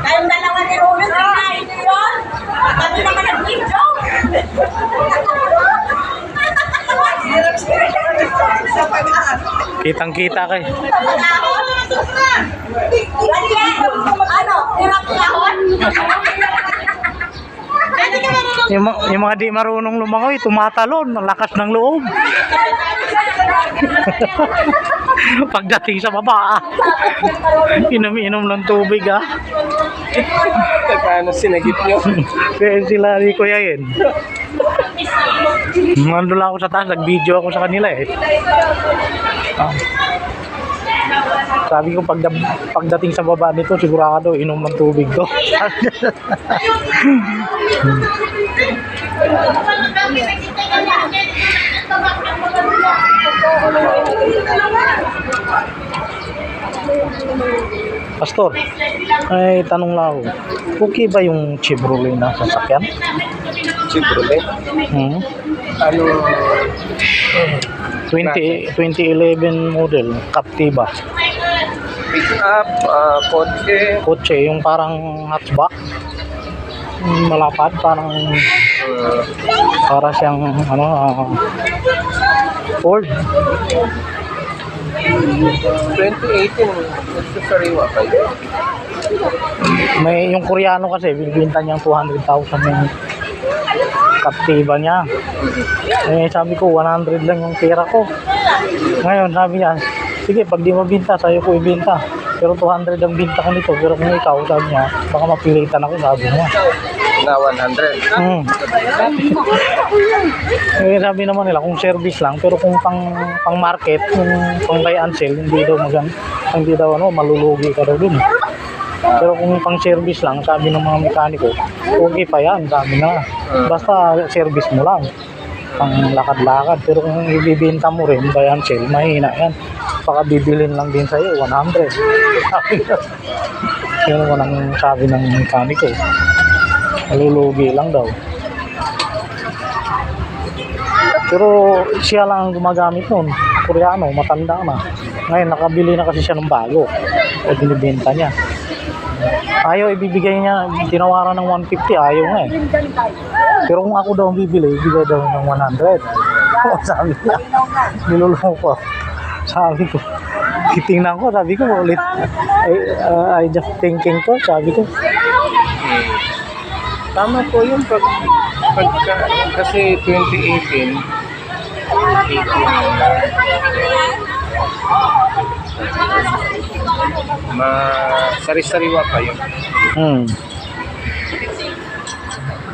Kayong dalawa ni Rolo, kinain niyo yun. Kami naman nag-video. Kitang-kita kay. Ano? Hirap lahon? Yung mga di marunong lumangoy, tumatalon, ang lakas ng loob. Pagdating sa baba, inom-inom ng tubig Paano sinagip nyo? Kaya sila ni Kuya Yen. Nandun lang ako sa taas, nag-video ako sa kanila Sabi ko pagdating sa baba nito, sigurado inom ng tubig to. Pastor, ay tanong lang ako. Okay ba yung Chevrolet na sasakyan? Chevrolet? Ano? 2011 model, Captiva. Pick up, kotse. Kotse, yung parang hatchback. Malapad, parang para siyang Ford. 2018, gusto sariwa kayo. May yung Koreano kasi binibenta niyang 200,000 yung Captiva niya. Sabi ko 100 lang yung pera ko. Ngayon sabi niya, sige pag di mabinta sa'yo ko ibenta. Pero 200 ang binta ko nito. Pero kung ikaw, sabi niya, baka mapilitan ako, sabi niya. Na 100. Sabi naman nila kung service lang, pero kung pang market, kung pang buy and sell, hindi daw malulugi ka daw dun. Pero kung pang service lang, sabi ng mga mekaniko, okay pa yan, sabi na. Basta service mo lang, pang lakad-lakad. Pero kung ibibenta mo rin, buy and sell, mahina yan. Baka bibilin lang din sa'yo, 100. Yun naman ang sabi ng mekaniko. Malulugi lang daw. Pero siya lang ang gumagamit nun. Koreano, matanda na. Ngayon, nakabili na kasi siya ng bago. O binibenta niya. Ayaw, ibibigay niya, tinawaran ng 150, ayaw nga Pero kung ako daw ang bibili, ibigay daw ng 100. O, sabi niya, nilulong ko. Sabi ko, titingnan ko, sabi ko, ulit, I just thinking ko, sabi ko. Tama po yun kasi 2018 sari-sariwa pa yun.